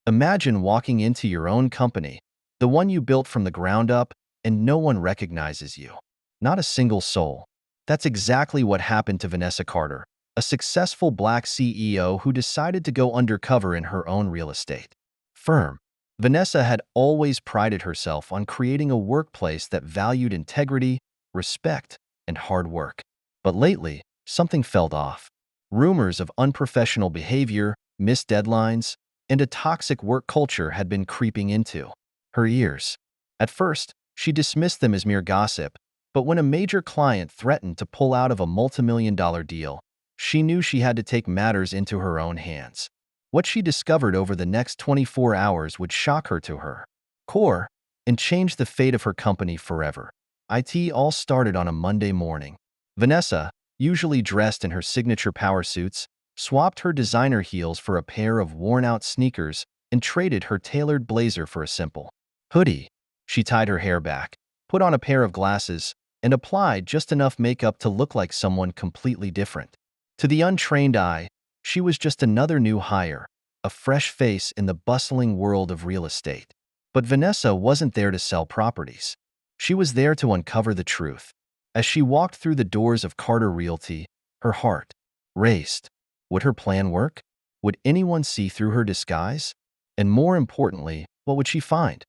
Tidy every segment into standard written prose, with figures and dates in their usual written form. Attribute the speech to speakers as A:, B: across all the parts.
A: Imagine walking into your own company, the one you built from the ground up, and no one recognizes you. Not a single soul. That's exactly what happened to Vanessa Carter, a successful Black CEO who decided to go undercover in her own real estate firm. Vanessa had always prided herself on creating a workplace that valued integrity, respect, and hard work. But lately, something felt off. Rumors of unprofessional behavior, missed deadlines, and a toxic work culture had been creeping into her ears. At first, she dismissed them as mere gossip, but when a major client threatened to pull out of a multimillion-dollar deal, she knew she had to take matters into her own hands. What she discovered over the next 24 hours would shock her to her core and change the fate of her company forever. It all started on a Monday morning. Vanessa, usually dressed in her signature power suits, swapped her designer heels for a pair of worn-out sneakers and traded her tailored blazer for a simple hoodie. She tied her hair back, put on a pair of glasses, and applied just enough makeup to look like someone completely different. To the untrained eye, she was just another new hire, a fresh face in the bustling world of real estate. But Vanessa wasn't there to sell properties. She was there to uncover the truth. As she walked through the doors of Carter Realty, her heart raced. Would her plan work? Would anyone see through her disguise? And more importantly, what would she find?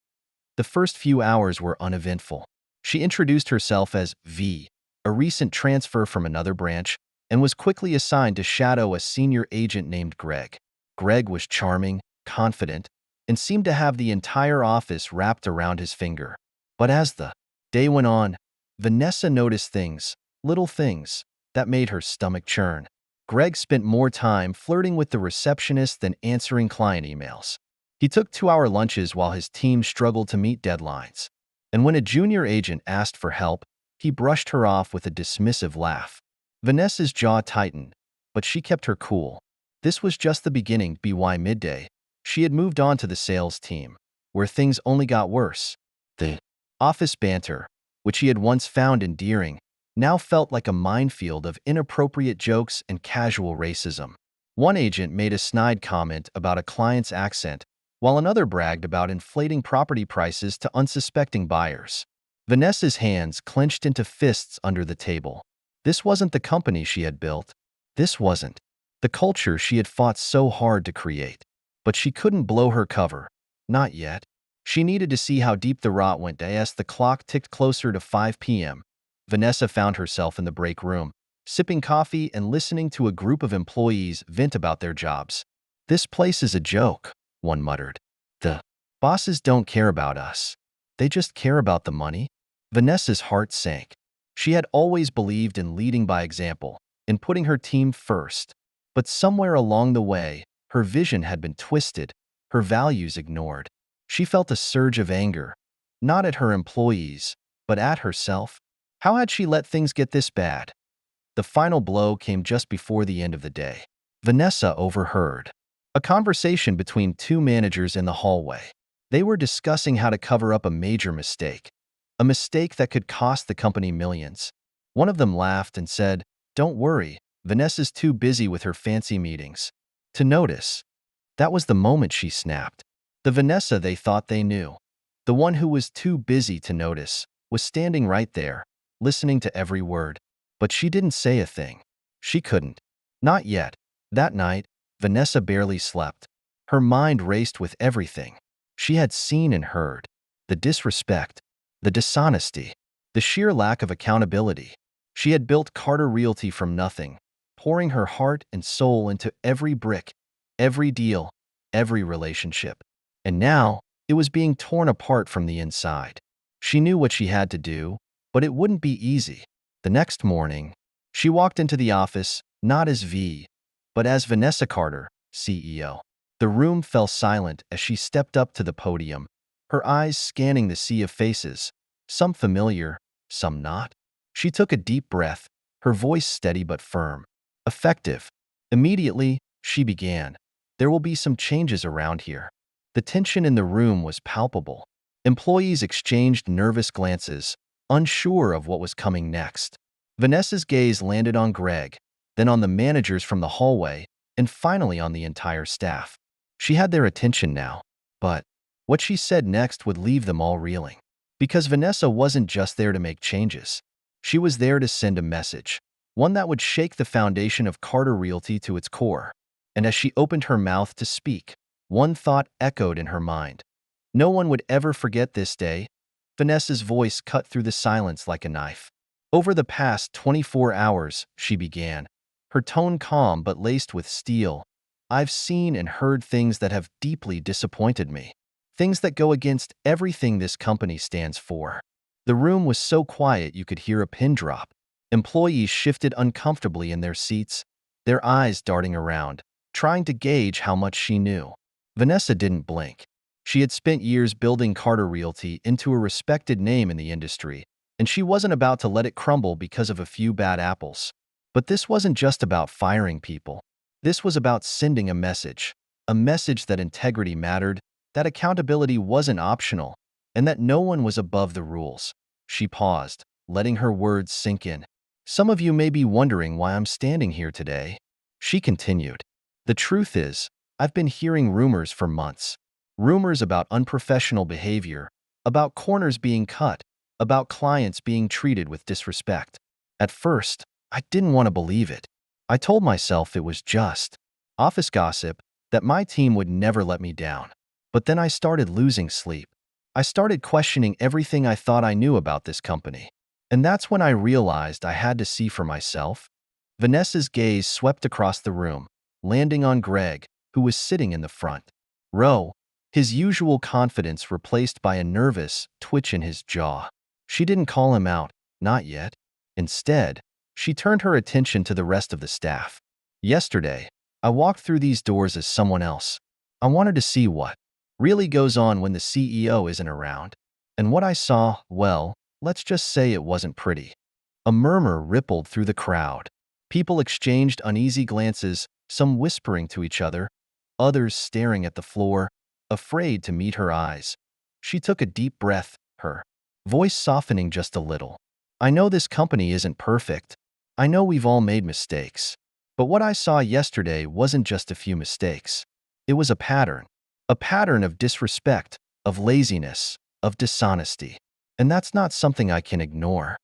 A: The first few hours were uneventful. She introduced herself as V, a recent transfer from another branch, and was quickly assigned to shadow a senior agent named Greg. Greg was charming, confident, and seemed to have the entire office wrapped around his finger. But as the day went on, Vanessa noticed things, little things, that made her stomach churn. Greg spent more time flirting with the receptionist than answering client emails. He took 2-hour lunches while his team struggled to meet deadlines. And when a junior agent asked for help, he brushed her off with a dismissive laugh. Vanessa's jaw tightened, but she kept her cool. This was just the beginning. By midday, she had moved on to the sales team, where things only got worse. The office banter, which he had once found endearing, now felt like a minefield of inappropriate jokes and casual racism. One agent made a snide comment about a client's accent, while another bragged about inflating property prices to unsuspecting buyers. Vanessa's hands clenched into fists under the table. This wasn't the company she had built. This wasn't the culture she had fought so hard to create. But she couldn't blow her cover. Not yet. She needed to see how deep the rot went. As the clock ticked closer to 5 p.m., Vanessa found herself in the break room, sipping coffee and listening to a group of employees vent about their jobs. "This place is a joke," one muttered. "The bosses don't care about us. They just care about the money." Vanessa's heart sank. She had always believed in leading by example, in putting her team first. But somewhere along the way, her vision had been twisted, her values ignored. She felt a surge of anger, not at her employees, but at herself. How had she let things get this bad? The final blow came just before the end of the day. Vanessa overheard a conversation between two managers in the hallway. They were discussing how to cover up a major mistake, a mistake that could cost the company millions. One of them laughed and said, "Don't worry, Vanessa's too busy with her fancy meetings to notice." That was the moment she snapped. The Vanessa they thought they knew, the one who was too busy to notice, was standing right there, listening to every word. But she didn't say a thing. She couldn't. Not yet. That night, Vanessa barely slept. Her mind raced with everything she had seen and heard. The disrespect, the dishonesty, the sheer lack of accountability. She had built Carter Realty from nothing, pouring her heart and soul into every brick, every deal, every relationship. And now, it was being torn apart from the inside. She knew what she had to do, but it wouldn't be easy. The next morning, she walked into the office, not as V, but as Vanessa Carter, CEO. The room fell silent as she stepped up to the podium, her eyes scanning the sea of faces, some familiar, some not. She took a deep breath, her voice steady but firm. Effective. Immediately, she began. "There will be some changes around here." The tension in the room was palpable. Employees exchanged nervous glances, unsure of what was coming next. Vanessa's gaze landed on Greg, then on the managers from the hallway, and finally on the entire staff. She had their attention now. But what she said next would leave them all reeling. Because Vanessa wasn't just there to make changes. She was there to send a message, one that would shake the foundation of Carter Realty to its core. And as she opened her mouth to speak, one thought echoed in her mind. No one would ever forget this day. Vanessa's voice cut through the silence like a knife. Over the past 24 hours, she began, her tone calm but laced with steel. I've seen and heard things that have deeply disappointed me. Things that go against everything this company stands for. The room was so quiet you could hear a pin drop. Employees shifted uncomfortably in their seats, their eyes darting around, trying to gauge how much she knew. Vanessa didn't blink. She had spent years building Carter Realty into a respected name in the industry, and she wasn't about to let it crumble because of a few bad apples. But this wasn't just about firing people. This was about sending a message that integrity mattered, that accountability wasn't optional, and that no one was above the rules. She paused, letting her words sink in. Some of you may be wondering why I'm standing here today. She continued. The truth is, I've been hearing rumors for months. Rumors about unprofessional behavior, about corners being cut, about clients being treated with disrespect. At first, I didn't want to believe it. I told myself it was just office gossip, that my team would never let me down. But then I started losing sleep. I started questioning everything I thought I knew about this company. And that's when I realized I had to see for myself. Vanessa's gaze swept across the room, landing on Greg, who was sitting in the front row, his usual confidence replaced by a nervous twitch in his jaw. She didn't call him out, not yet. Instead, she turned her attention to the rest of the staff. Yesterday, I walked through these doors as someone else. I wanted to see what really goes on when the CEO isn't around. And what I saw, well, let's just say it wasn't pretty. A murmur rippled through the crowd. People exchanged uneasy glances, some whispering to each other, others staring at the floor, afraid to meet her eyes. She took a deep breath, her voice softening just a little. I know this company isn't perfect. I know we've all made mistakes. But what I saw yesterday wasn't just a few mistakes. It was a pattern of disrespect, of laziness, of dishonesty. And that's not something I can ignore.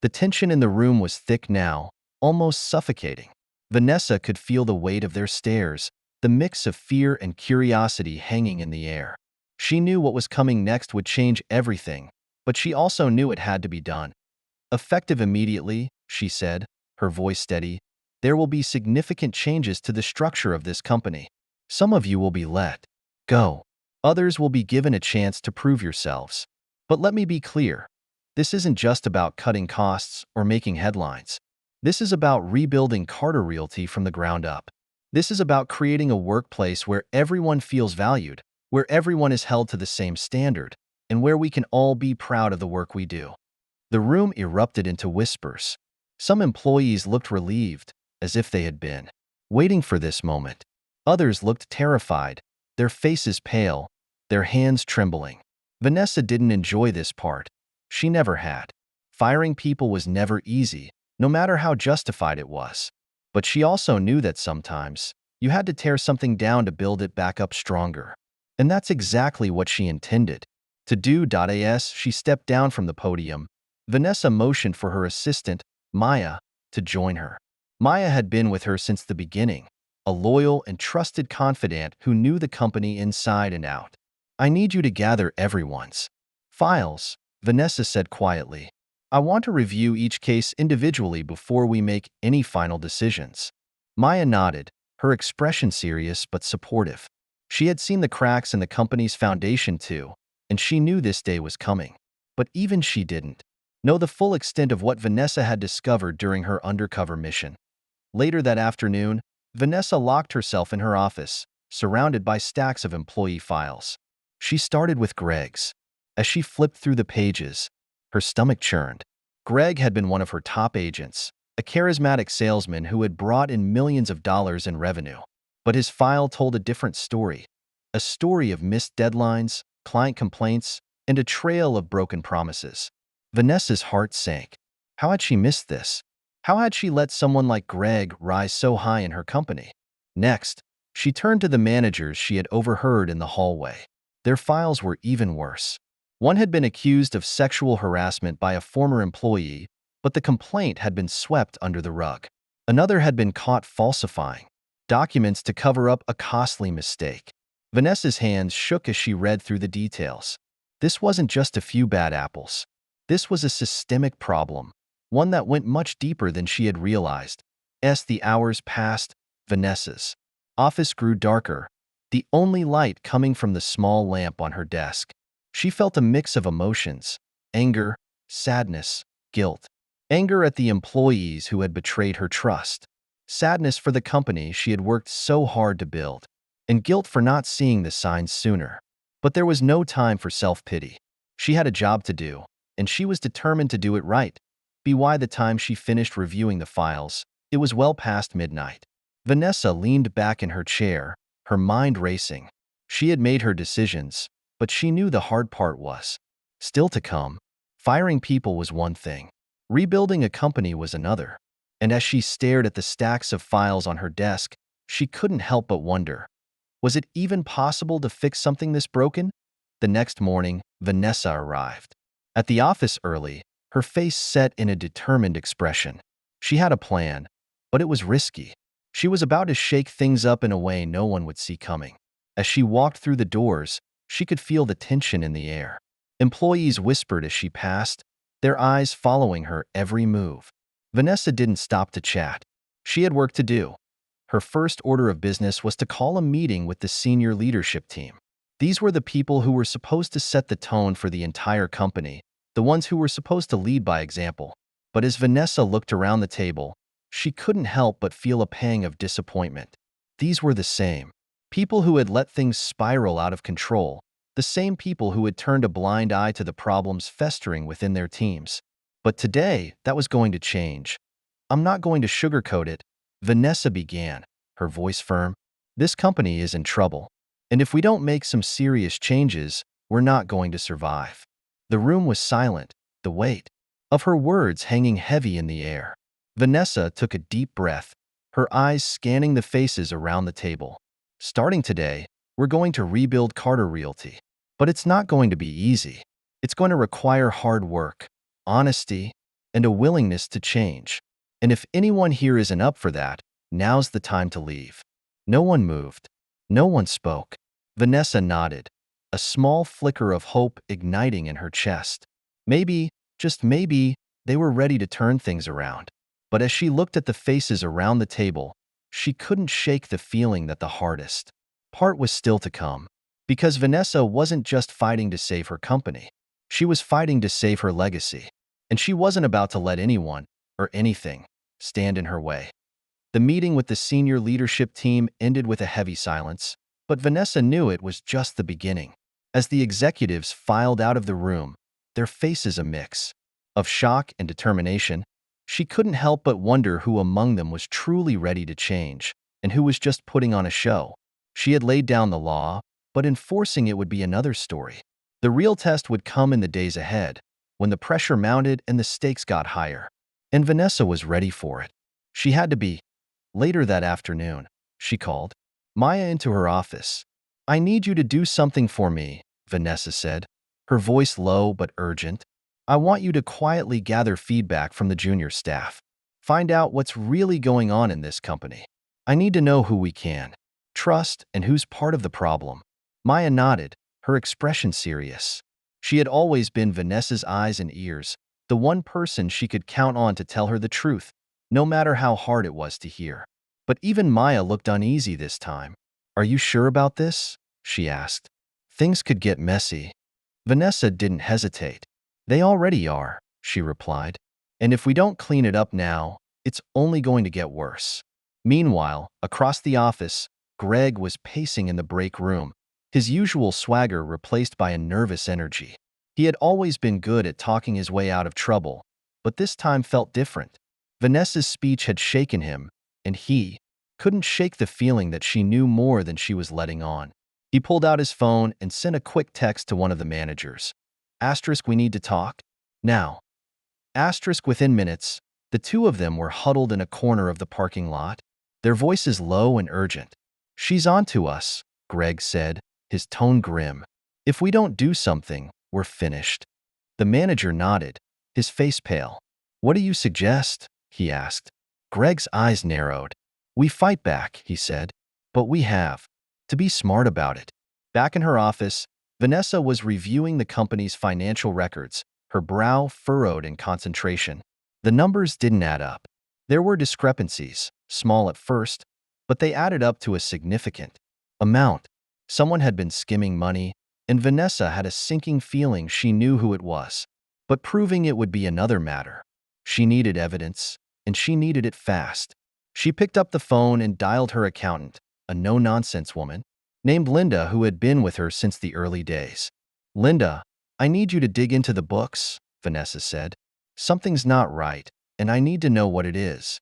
A: The tension in the room was thick now, almost suffocating. Vanessa could feel the weight of their stares, the mix of fear and curiosity hanging in the air. She knew what was coming next would change everything, but she also knew it had to be done. Effective immediately, she said, her voice steady, there will be significant changes to the structure of this company. Some of you will be let go. Others will be given a chance to prove yourselves. But let me be clear. This isn't just about cutting costs or making headlines. This is about rebuilding Carter Realty from the ground up. This is about creating a workplace where everyone feels valued, where everyone is held to the same standard, and where we can all be proud of the work we do. The room erupted into whispers. Some employees looked relieved, as if they had been waiting for this moment. Others looked terrified, their faces pale, their hands trembling. Vanessa didn't enjoy this part. She never had. Firing people was never easy, no matter how justified it was. But she also knew that sometimes you had to tear something down to build it back up stronger. And that's exactly what she intended to do. As she stepped down from the podium, Vanessa motioned for her assistant, Maya, to join her. Maya had been with her since the beginning, a loyal and trusted confidant who knew the company inside and out. I need you to gather everyone's files, Vanessa said quietly. I want to review each case individually before we make any final decisions. Maya nodded, her expression serious but supportive. She had seen the cracks in the company's foundation too, and she knew this day was coming. But even she didn't know the full extent of what Vanessa had discovered during her undercover mission. Later that afternoon, Vanessa locked herself in her office, surrounded by stacks of employee files. She started with Greg's. As she flipped through the pages, her stomach churned. Greg had been one of her top agents, a charismatic salesman who had brought in millions of dollars in revenue. But his file told a different story. A story of missed deadlines, client complaints, and a trail of broken promises. Vanessa's heart sank. How had she missed this? How had she let someone like Greg rise so high in her company? Next, she turned to the managers she had overheard in the hallway. Their files were even worse. One had been accused of sexual harassment by a former employee, but the complaint had been swept under the rug. Another had been caught falsifying documents to cover up a costly mistake. Vanessa's hands shook as she read through the details. This wasn't just a few bad apples. This was a systemic problem, one that went much deeper than she had realized. As the hours passed, Vanessa's office grew darker, the only light coming from the small lamp on her desk. She felt a mix of emotions: anger, sadness, guilt. Anger at the employees who had betrayed her trust. Sadness for the company she had worked so hard to build. And guilt for not seeing the signs sooner. But there was no time for self-pity. She had a job to do, and she was determined to do it right. By the time she finished reviewing the files, it was well past midnight. Vanessa leaned back in her chair, her mind racing. She had made her decisions, but she knew the hard part was still to come. Firing people was one thing. Rebuilding a company was another. And as she stared at the stacks of files on her desk, she couldn't help but wonder, was it even possible to fix something this broken? The next morning, Vanessa arrived at the office early, her face set in a determined expression. She had a plan, but it was risky. She was about to shake things up in a way no one would see coming. As she walked through the doors, she could feel the tension in the air. Employees whispered as she passed, their eyes following her every move. Vanessa didn't stop to chat. She had work to do. Her first order of business was to call a meeting with the senior leadership team. These were the people who were supposed to set the tone for the entire company, the ones who were supposed to lead by example. But as Vanessa looked around the table, she couldn't help but feel a pang of disappointment. These were the same people who had let things spiral out of control, the same people who had turned a blind eye to the problems festering within their teams. But today, that was going to change. "I'm not going to sugarcoat it," Vanessa began, her voice firm. "This company is in trouble. And if we don't make some serious changes, we're not going to survive." The room was silent, the weight of her words hanging heavy in the air. Vanessa took a deep breath, her eyes scanning the faces around the table. "Starting today, we're going to rebuild Carter Realty. But it's not going to be easy. It's going to require hard work, honesty, and a willingness to change. And if anyone here isn't up for that, now's the time to leave." No one moved. No one spoke. Vanessa nodded, a small flicker of hope igniting in her chest. Maybe, just maybe, they were ready to turn things around. But as she looked at the faces around the table, she couldn't shake the feeling that the hardest part was still to come. Because Vanessa wasn't just fighting to save her company. She was fighting to save her legacy. And she wasn't about to let anyone, or anything, stand in her way. The meeting with the senior leadership team ended with a heavy silence, but Vanessa knew it was just the beginning. As the executives filed out of the room, their faces a mix of shock and determination, she couldn't help but wonder who among them was truly ready to change, and who was just putting on a show. She had laid down the law, but enforcing it would be another story. The real test would come in the days ahead, when the pressure mounted and the stakes got higher. And Vanessa was ready for it. She had to be. Later that afternoon, she called Maya into her office. "I need you to do something for me," Vanessa said, her voice low but urgent. "I want you to quietly gather feedback from the junior staff. Find out what's really going on in this company. I need to know who we can trust and who's part of the problem." Maya nodded, her expression serious. She had always been Vanessa's eyes and ears, the one person she could count on to tell her the truth, no matter how hard it was to hear. But even Maya looked uneasy this time. "Are you sure about this?" she asked. "Things could get messy." Vanessa didn't hesitate. "They already are," she replied. "And if we don't clean it up now, it's only going to get worse." Meanwhile, across the office, Greg was pacing in the break room, his usual swagger replaced by a nervous energy. He had always been good at talking his way out of trouble, but this time felt different. Vanessa's speech had shaken him, and he couldn't shake the feeling that she knew more than she was letting on. He pulled out his phone and sent a quick text to one of the managers. "We need to talk now." Within minutes, the two of them were huddled in a corner of the parking lot, their voices low and urgent. "She's on to us," Greg said, his tone grim. If we don't do something, we're finished. The manager nodded, his face pale. What do you suggest? He asked. Greg's eyes narrowed. We fight back, he said. But we have to be smart about it. Back in her office, Vanessa was reviewing the company's financial records, her brow furrowed in concentration. The numbers didn't add up. There were discrepancies, small at first, but they added up to a significant amount. Someone had been skimming money, and Vanessa had a sinking feeling she knew who it was. But proving it would be another matter. She needed evidence, and she needed it fast. She picked up the phone and dialed her accountant, a no-nonsense woman named Linda who had been with her since the early days. Linda, I need you to dig into the books, Vanessa said. Something's not right, and I need to know what it is.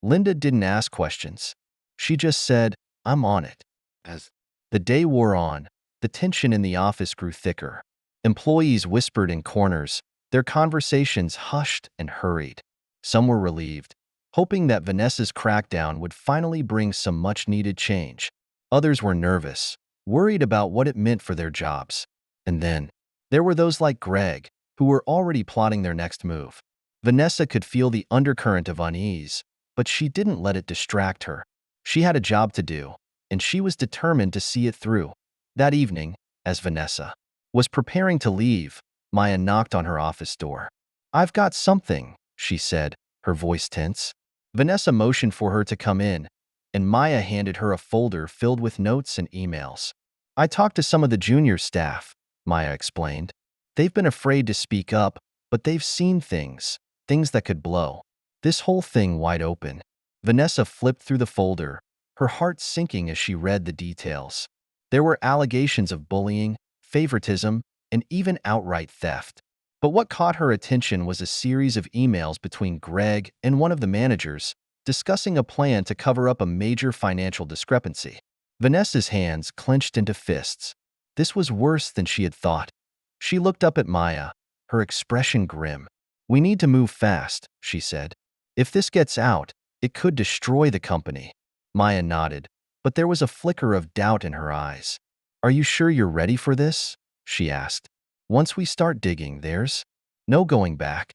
A: Linda didn't ask questions. She just said, I'm on it. As the day wore on, the tension in the office grew thicker. Employees whispered in corners, their conversations hushed and hurried. Some were relieved, hoping that Vanessa's crackdown would finally bring some much-needed change. Others were nervous, worried about what it meant for their jobs. And then, there were those like Greg, who were already plotting their next move. Vanessa could feel the undercurrent of unease, but she didn't let it distract her. She had a job to do, and she was determined to see it through. That evening, as Vanessa was preparing to leave, Maya knocked on her office door. I've got something, she said, her voice tense. Vanessa motioned for her to come in, and Maya handed her a folder filled with notes and emails. I talked to some of the junior staff, Maya explained. They've been afraid to speak up, but they've seen things that could blow this whole thing wide open. Vanessa flipped through the folder, her heart sinking as she read the details. There were allegations of bullying, favoritism, and even outright theft. But what caught her attention was a series of emails between Greg and one of the managers discussing a plan to cover up a major financial discrepancy. Vanessa's hands clenched into fists. This was worse than she had thought. She looked up at Maya, her expression grim. We need to move fast, she said. If this gets out, it could destroy the company. Maya nodded, but there was a flicker of doubt in her eyes. Are you sure you're ready for this? She asked. Once we start digging, there's no going back.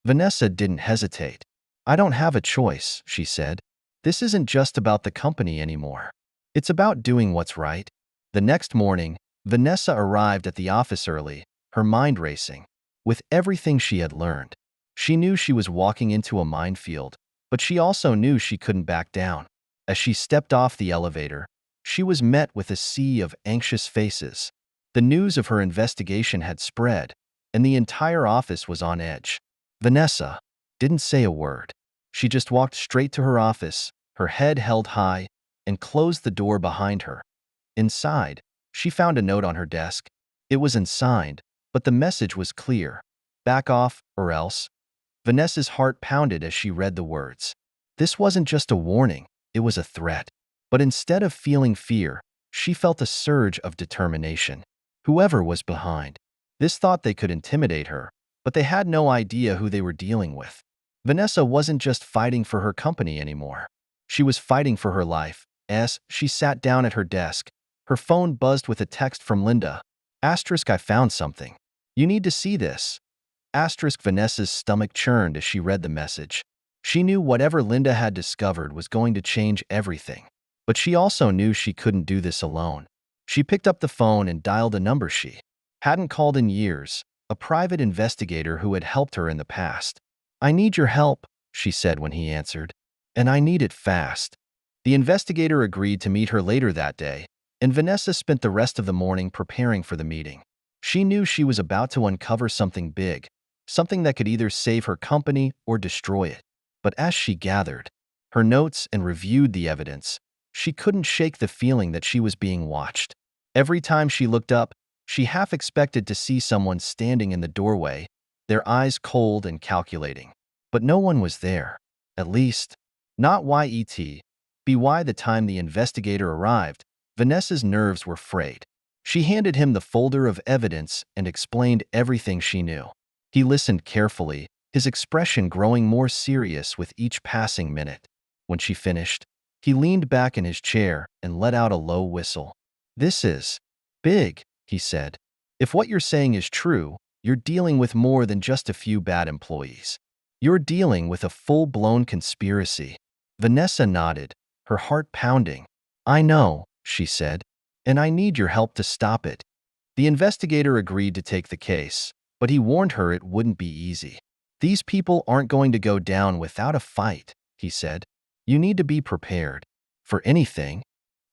A: Vanessa didn't hesitate. I don't have a choice, she said. This isn't just about the company anymore. It's about doing what's right. The next morning, Vanessa arrived at the office early, her mind racing. With everything she had learned, she knew she was walking into a minefield, but she also knew she couldn't back down. As she stepped off the elevator, she was met with a sea of anxious faces. The news of her investigation had spread, and the entire office was on edge. Vanessa didn't say a word. She just walked straight to her office, her head held high, and closed the door behind her. Inside, she found a note on her desk. It was unsigned, but the message was clear. Back off, or else. Vanessa's heart pounded as she read the words. This wasn't just a warning, it was a threat. But instead of feeling fear, she felt a surge of determination. Whoever was behind this thought they could intimidate her, but they had no idea who they were dealing with. Vanessa wasn't just fighting for her company anymore. She was fighting for her life. As she sat down at her desk, her phone buzzed with a text from Linda. Asterisk, I found something. You need to see this. Asterisk, Vanessa's stomach churned as she read the message. She knew whatever Linda had discovered was going to change everything. But she also knew she couldn't do this alone. She picked up the phone and dialed a number she hadn't called in years, a private investigator who had helped her in the past. I need your help, she said when he answered. And I need it fast. The investigator agreed to meet her later that day, and Vanessa spent the rest of the morning preparing for the meeting. She knew she was about to uncover something big, something that could either save her company or destroy it. But as she gathered her notes and reviewed the evidence, she couldn't shake the feeling that she was being watched. Every time she looked up, she half expected to see someone standing in the doorway, their eyes cold and calculating. But no one was there. At least, not yet. By the time the investigator arrived, Vanessa's nerves were frayed. She handed him the folder of evidence and explained everything she knew. He listened carefully, his expression growing more serious with each passing minute. When she finished, he leaned back in his chair and let out a low whistle. This is big, he said. If what you're saying is true, you're dealing with more than just a few bad employees. You're dealing with a full-blown conspiracy. Vanessa nodded, her heart pounding. I know, she said, and I need your help to stop it. The investigator agreed to take the case, but he warned her it wouldn't be easy. These people aren't going to go down without a fight, he said. You need to be prepared. For anything.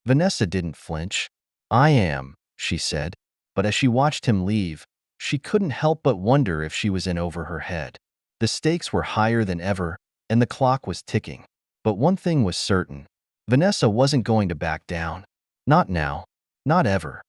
A: Vanessa didn't flinch. I am, she said, but as she watched him leave, she couldn't help but wonder if she was in over her head. The stakes were higher than ever, and the clock was ticking. But one thing was certain. Vanessa wasn't going to back down. Not now. Not ever.